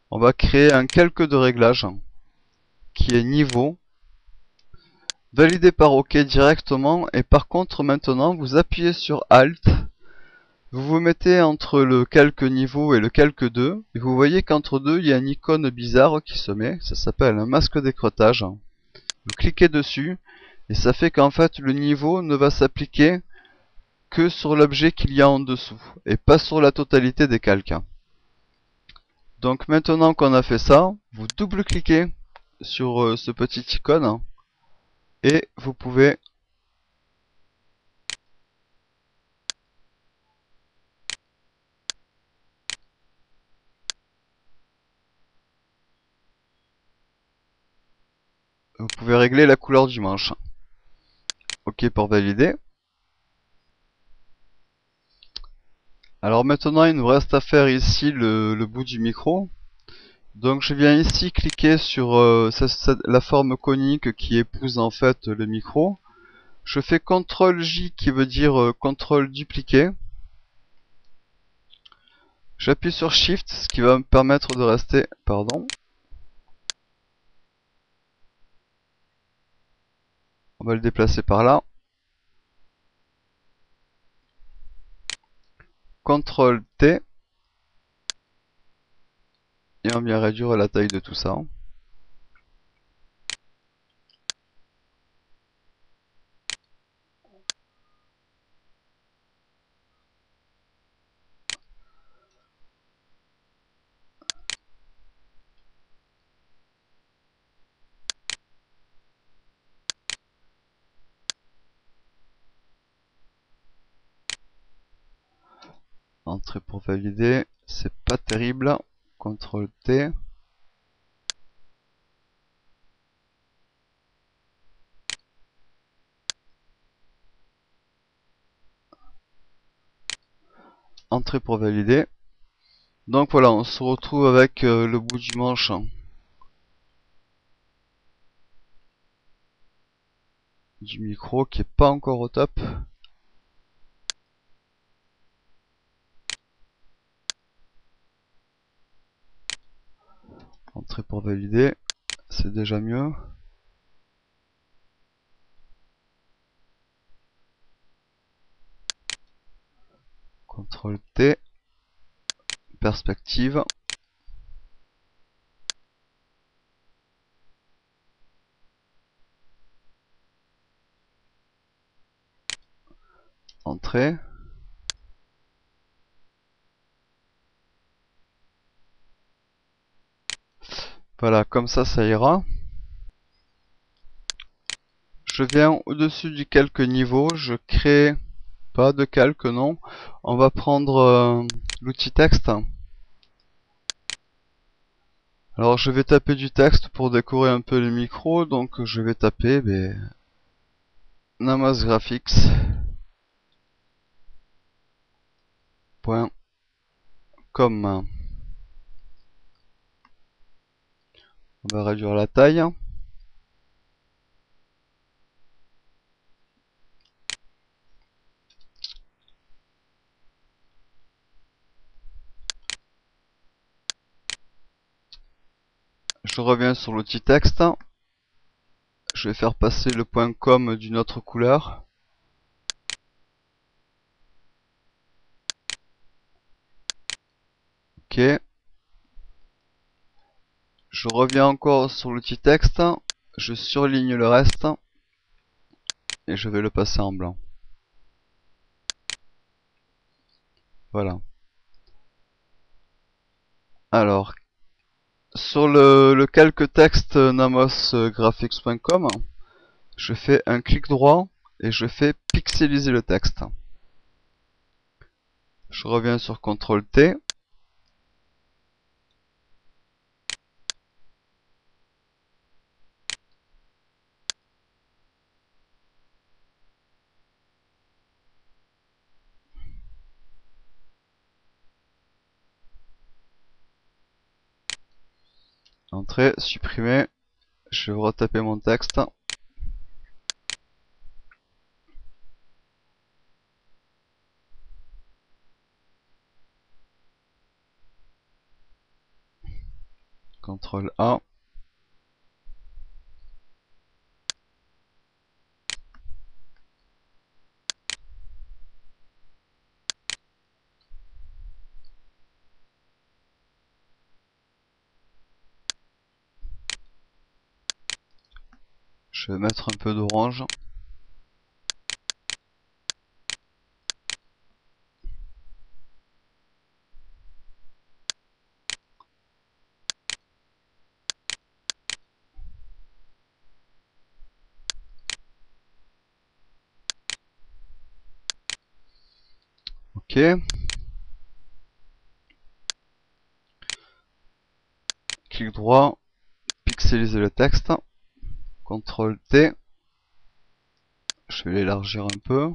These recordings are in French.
On va créer un calque de réglage qui est niveau, validé par OK directement, et par contre maintenant vous appuyez sur Alt, vous vous mettez entre le calque niveau et le calque 2, et vous voyez qu'entre deux il y a une icône bizarre qui se met, ça s'appelle un masque d'écrêtage. Vous cliquez dessus, et ça fait qu'en fait le niveau ne va s'appliquer que sur l'objet qu'il y a en dessous, et pas sur la totalité des calques. Donc maintenant qu'on a fait ça, vous double-cliquez sur ce petit icône, et vous pouvez régler la couleur du manche. OK pour valider. Alors maintenant il nous reste à faire ici le bout du micro. Donc je viens ici cliquer sur la forme conique qui épouse en fait le micro. Je fais CTRL J qui veut dire CTRL dupliquer. J'appuie sur Shift, ce qui va me permettre de rester, on va le déplacer par là. CTRL T. Et on vient réduire la taille de tout ça. Entrée pour valider, c'est pas terrible. CTRL T. Entrée pour valider. Donc voilà, on se retrouve avec le bout du manche du micro qui est pas encore au top. Entrée pour valider, c'est déjà mieux. CTRL T, perspective. Entrée. Voilà, comme ça ira. Je viens au-dessus du calque niveau, je crée, pas de calque non, on va prendre l'outil texte. Alors je vais taper du texte pour décorer un peu le micro, donc je vais taper namasgraphics.com. On va réduire la taille. Je reviens sur l'outil texte. Je vais faire passer le .com d'une autre couleur. OK. Je reviens encore sur l'outil texte. Je surligne le reste. Et je vais le passer en blanc. Voilà. Alors, sur le calque texte namosgraphics.com, je fais un clic droit et je fais pixeliser le texte. Je reviens sur CTRL T. Entrée, supprimer. Je vais retaper mon texte. CTRL A. Je vais mettre un peu d'orange. Ok. Clic droit, pixeliser le texte. CTRL T. Je vais l'élargir un peu.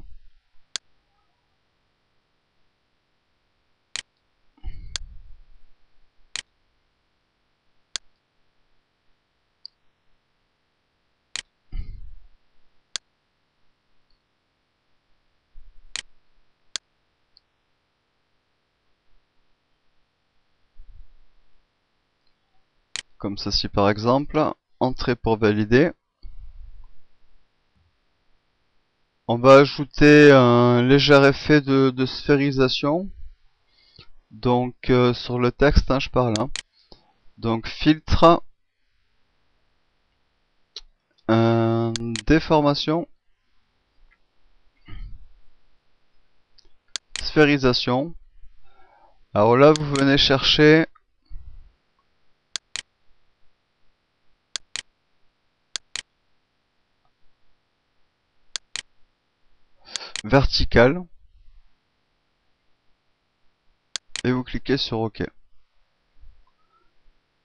Comme ceci par exemple. Entrée pour valider. On va ajouter un léger effet de sphérisation. Donc sur le texte, hein, je parle. Hein. Donc filtre, déformation, sphérisation. Alors là, vous venez chercher vertical et vous cliquez sur OK.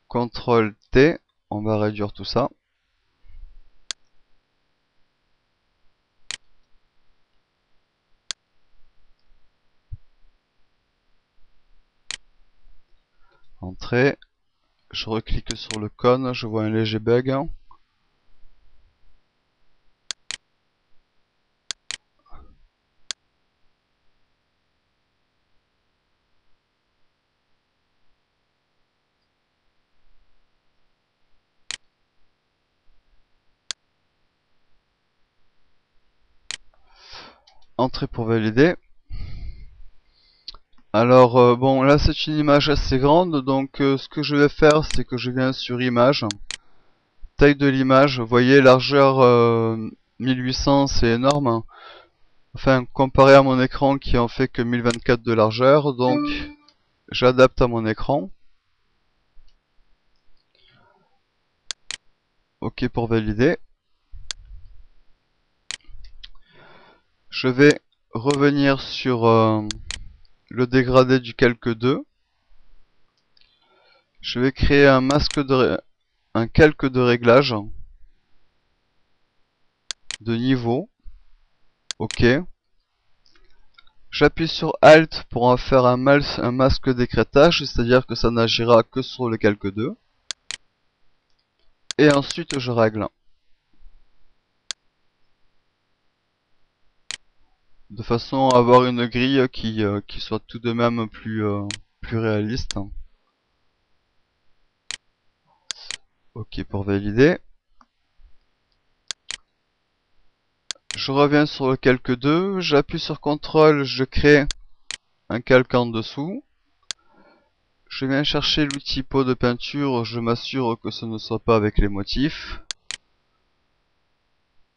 CTRL T, on va réduire tout ça. Entrée, je reclique sur le cône, je vois un léger bug. Entrée pour valider. Alors bon, là c'est une image assez grande, donc ce que je vais faire, c'est que je viens sur image, taille de l'image, vous voyez largeur 1800, c'est énorme. Enfin, comparé à mon écran qui en fait que 1024 de largeur, donc j'adapte à mon écran. OK pour valider. Je vais revenir sur le dégradé du calque 2. Je vais créer un calque de réglage de niveau. OK. J'appuie sur Alt pour en faire un masque d'écrêtage, c'est-à-dire que ça n'agira que sur le calque 2. Et ensuite je règle. De façon à avoir une grille qui soit tout de même plus réaliste. OK pour valider. Je reviens sur le calque 2, j'appuie sur CTRL, je crée un calque en dessous. Je viens chercher l'outil pot de peinture, je m'assure que ce ne soit pas avec les motifs.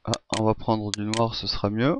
Ah, on va prendre du noir, ce sera mieux.